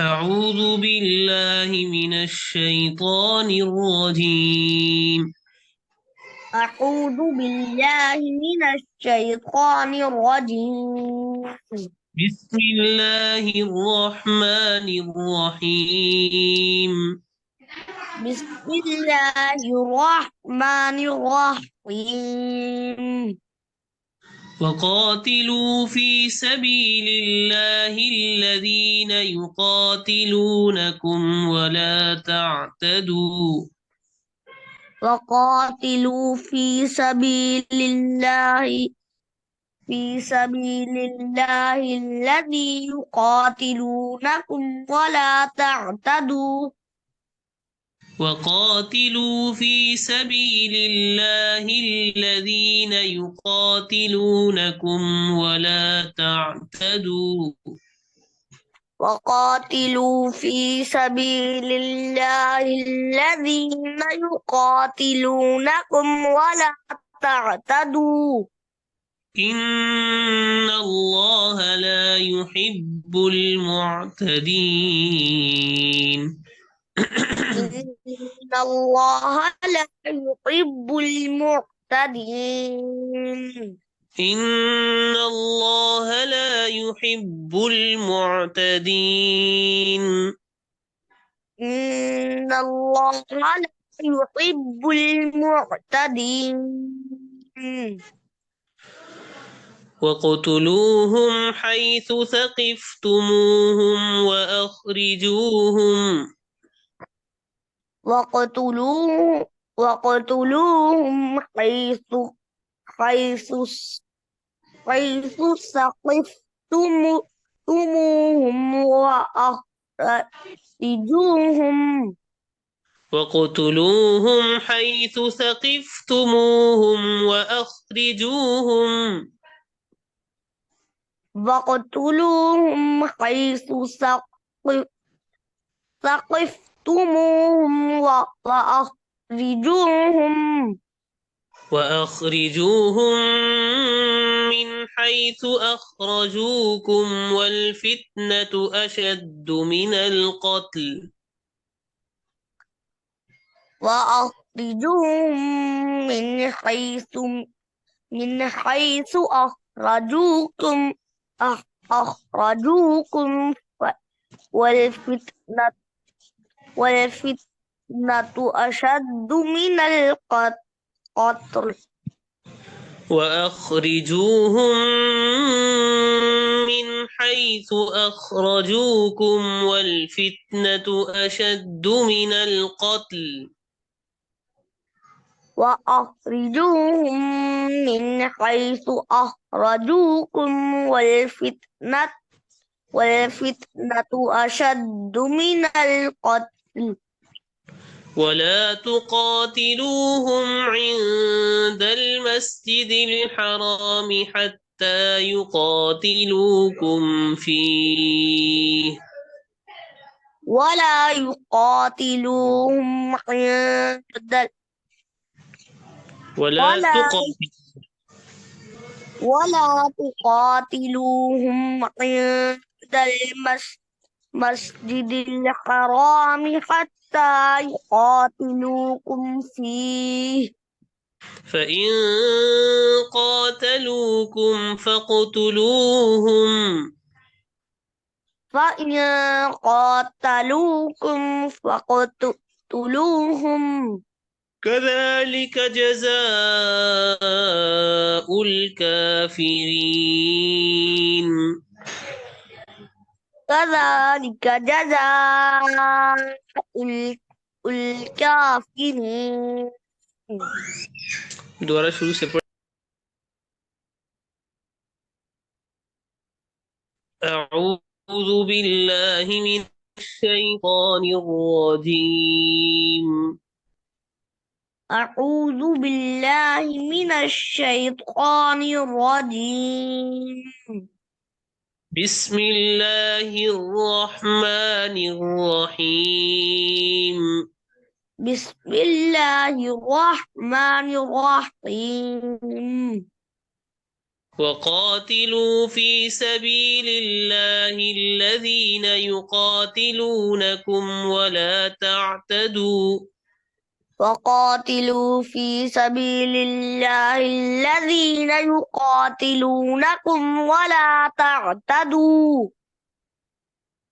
أعوذ بالله من الشيطان الرجيم. أعوذ بالله من الشيطان الرجيم. بسم الله الرحمن الرحيم. بسم الله الرحمن الرحيم. وقاتلوا في سبيل الله الذين يقاتلونكم ولا تعتدوا. وقاتلوا في سبيل الله الذي يقاتلونكم ولا تعتدوا. وقاتلوا في سبيل الله الذين يقاتلونكم ولا تعتدوا. وقاتلوا في سبيل الله الذين يقاتلونكم ولا تعتدوا. إن الله لا يحب المعتدين. إن الله لا يحب المعتدين. إن الله لا يحب المعتدين. إن الله لا يحب المعتدين. وقتلوهم حيث ثقفتموهم وأخرجوهم. وقتلوه وقتلوهم حيث حيث ثقفتموهم وأخرجوهم. وقتلوهم حيث ثقفتموهم وأخرجوهم. وقتلوهم حيث ثقفتموهم وأخرجوهم. وأخرجوهم من حيث أخرجوكم والفتنة أشد من القتل. وأخرجوهم من حيث أخرجوكم والفتنة أشد من القتل. وأخرجوهم من حيث أخرجوكم والفتنة أشد من القتل. وأخرجوهم من حيث أخرجوكم والفتنة أشد من القتل. ولا تقاتلوهم عند المسجد الحرام حتى يقاتلوكم فيه. ولا يقاتلوهم عند ولا ولا تقاتل ولا تقاتلوهم عند المسجد الحرام حتى يقاتلوكم فيه. فإن قاتلوكم فاقتلوهم. فإن قاتلوكم فاقتلوهم. كذلك جزاء الكافرين. كذلك جزاء الكافرين. दोबारा शुरू से पढ़। أعوذ بالله من الشيطان الرجيم. أعوذ بالله من الشيطان الرجيم. بسم الله الرحمن الرحيم. بسم الله الرحمن الرحيم. وقاتلوا في سبيل الله الذين يقاتلونكم ولا تعتدوا وقاتلوا في سبيل الله الذين يقاتلونكم ولا تعتدوا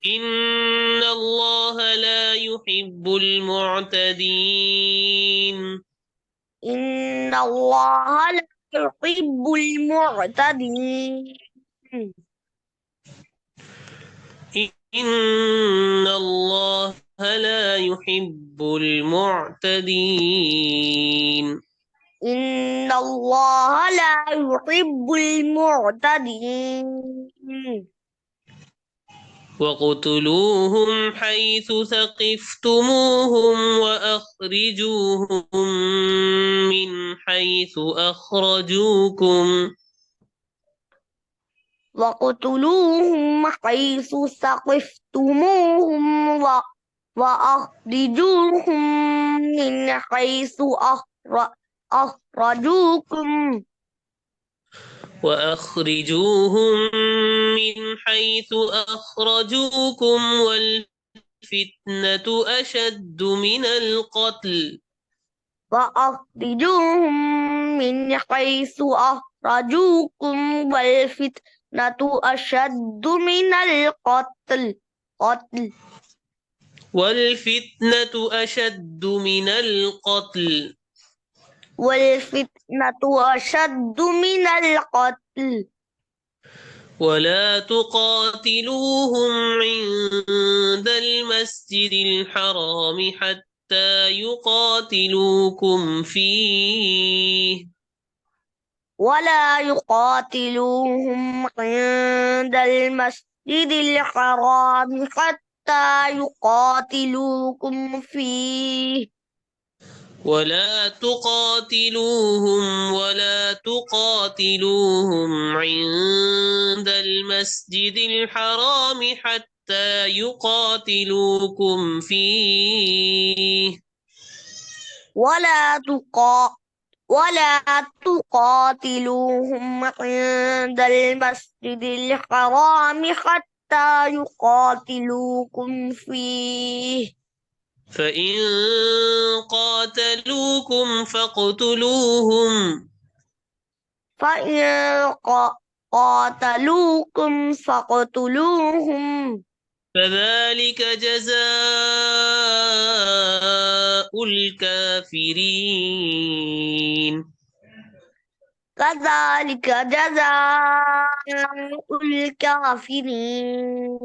إن الله لا يحب المعتدين إن الله لا يحب المعتدين إن الله لا يحب المعتدين إن الله لا يحب المعتدين واقتلوهم حيث ثقفتموهم وأخرجوهم من حيث أخرجوكم وقتلوهم حيث ثقفتموهم وأخرجوهم من حيث أخرجوكم وأخرجوهم من حيث أخرجوكم والفتنة أشد من القتل وأخرجوهم من حيث أخرجوكم والفتنة أشد من القتل والفتنة أشد من القتل والفتنة أشد من القتل ولا تقاتلوهم عند المسجد الحرام حتى يقاتلوكم فيه ولا يقاتلوهم عند المسجد الحرام حتى يقاتلوكم فيه ولا تقاتلوهم عند المسجد الحرام حتى يقاتلوكم فيه ولا تقاتلوهم عند المسجد الحرام حتى يقاتلوكم فيه فإن قاتلوكم فاقتلوهم فإن قاتلوكم فاقتلوهم فذلك جزاء الكافرين كذلك جزاء الكافرين